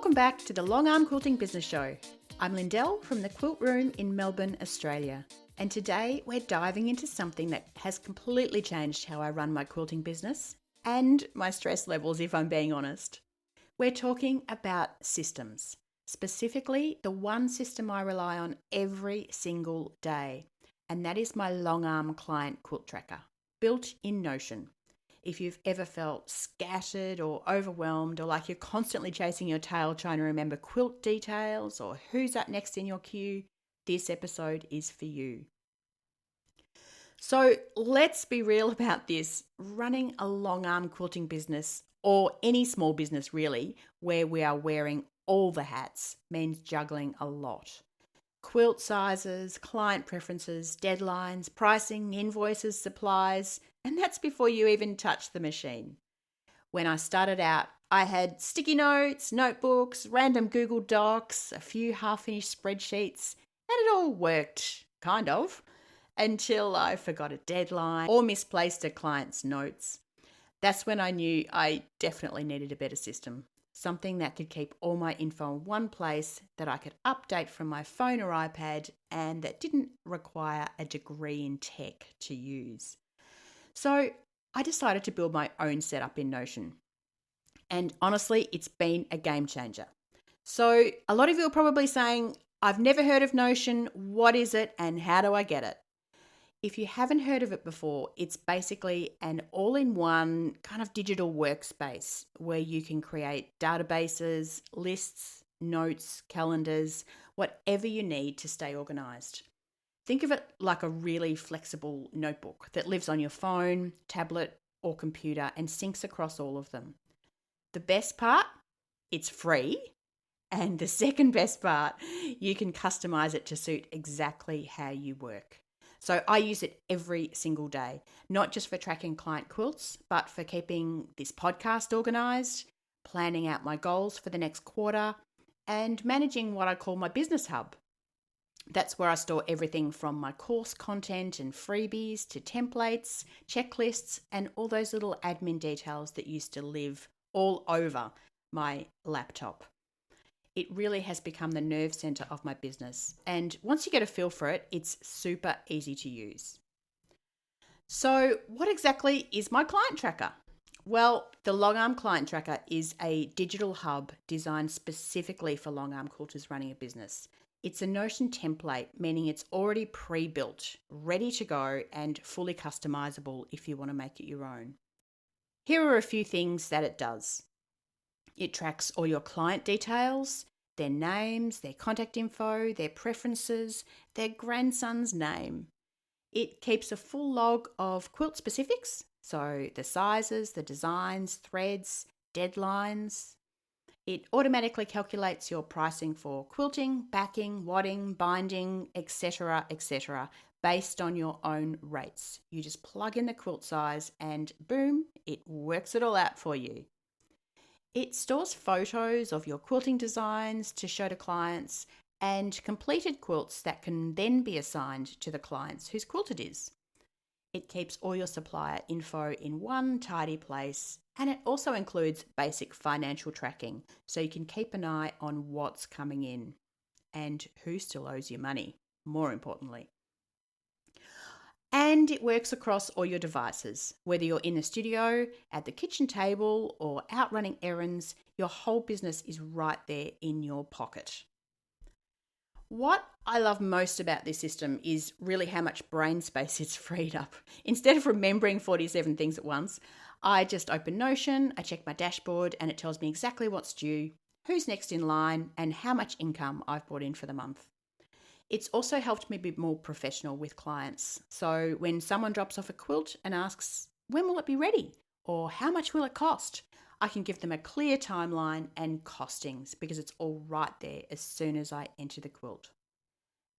Welcome back to the Longarm Quilting Business Show. I'm Lindell from the Quilt Room in Melbourne, Australia. And today we're diving into something that has completely changed how I run my quilting business and my stress levels, if I'm being honest. We're talking about systems, specifically the one system I rely on every single day, and that is my Longarm Client Quilt Tracker, built in Notion. If you've ever felt scattered or overwhelmed, or like you're constantly chasing your tail trying to remember quilt details or who's up next in your queue, this episode is for you. So let's be real about this. Running a long-arm quilting business, or any small business really, where we are wearing all the hats, means juggling a lot. Quilt sizes, client preferences, deadlines, pricing, invoices, supplies, and that's before you even touch the machine. When I started out, I had sticky notes, notebooks, random Google Docs, a few half-finished spreadsheets, and it all worked, kind of, until I forgot a deadline or misplaced a client's notes. That's when I knew I definitely needed a better system. Something that could keep all my info in one place, that I could update from my phone or iPad, and that didn't require a degree in tech to use. So I decided to build my own setup in Notion. And honestly, it's been a game changer. So a lot of you are probably saying, I've never heard of Notion. What is it and how do I get it? If you haven't heard of it before, it's basically an all-in-one kind of digital workspace where you can create databases, lists, notes, calendars, whatever you need to stay organized. Think of it like a really flexible notebook that lives on your phone, tablet, or computer and syncs across all of them. The best part, it's free. And the second best part, you can customize it to suit exactly how you work. So I use it every single day, not just for tracking client quilts, but for keeping this podcast organized, planning out my goals for the next quarter, and managing what I call my business hub. That's where I store everything from my course content and freebies to templates, checklists, and all those little admin details that used to live all over my laptop. It really has become the nerve center of my business. And once you get a feel for it, it's super easy to use. So what exactly is my client tracker? Well, the Longarm Client Tracker is a digital hub designed specifically for long-arm quilters running a business. It's a Notion template, meaning it's already pre-built, ready to go, and fully customizable if you want to make it your own. Here are a few things that it does. It tracks all your client details, their names, their contact info, their preferences, their grandson's name. It keeps a full log of quilt specifics, so the sizes, the designs, threads, deadlines. It automatically calculates your pricing for quilting, backing, wadding, binding, etc., based on your own rates. You just plug in the quilt size and boom, it works it all out for you. It stores photos of your quilting designs to show to clients and completed quilts that can then be assigned to the clients whose quilt it is. It keeps all your supplier info in one tidy place, and it also includes basic financial tracking so you can keep an eye on what's coming in and who still owes you money, more importantly. And it works across all your devices. Whether you're in the studio, at the kitchen table, or out running errands, your whole business is right there in your pocket. What I love most about this system is really how much brain space it's freed up. Instead of remembering 47 things at once, I just open Notion, I check my dashboard, and it tells me exactly what's due, who's next in line, and how much income I've brought in for the month. It's also helped me be more professional with clients. So when someone drops off a quilt and asks, when will it be ready? Or how much will it cost? I can give them a clear timeline and costings because it's all right there as soon as I enter the quilt.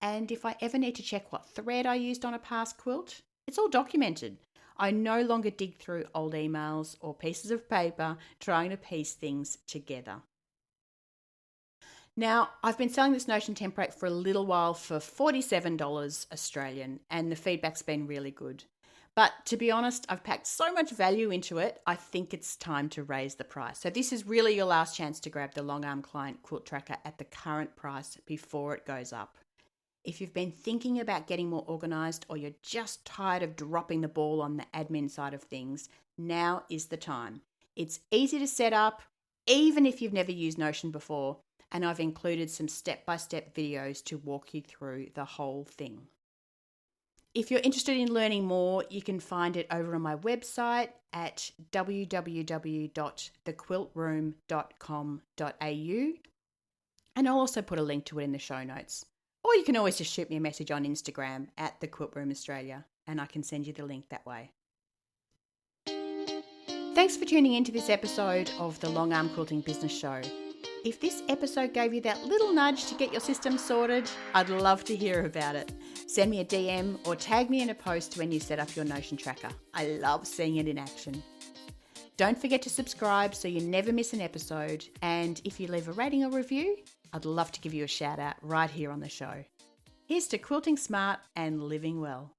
And if I ever need to check what thread I used on a past quilt, it's all documented. I no longer dig through old emails or pieces of paper trying to piece things together. Now, I've been selling this Notion template for a little while for $47 Australian, and the feedback's been really good. But to be honest, I've packed so much value into it, I think it's time to raise the price. So this is really your last chance to grab the Longarm Client Quilt Tracker at the current price before it goes up. If you've been thinking about getting more organised or you're just tired of dropping the ball on the admin side of things, now is the time. It's easy to set up, even if you've never used Notion before, and I've included some step-by-step videos to walk you through the whole thing. If you're interested in learning more, you can find it over on my website at www.thequiltroom.com.au, and I'll also put a link to it in the show notes. Or you can always just shoot me a message on Instagram at The Quilt Room Australia, and I can send you the link that way. Thanks for tuning into this episode of the Longarm Quilting Business Show. If this episode gave you that little nudge to get your system sorted, I'd love to hear about it. Send me a DM or tag me in a post when you set up your Notion tracker. I love seeing it in action. Don't forget to subscribe so you never miss an episode. And if you leave a rating or review, I'd love to give you a shout out right here on the show. Here's to quilting smart and living well.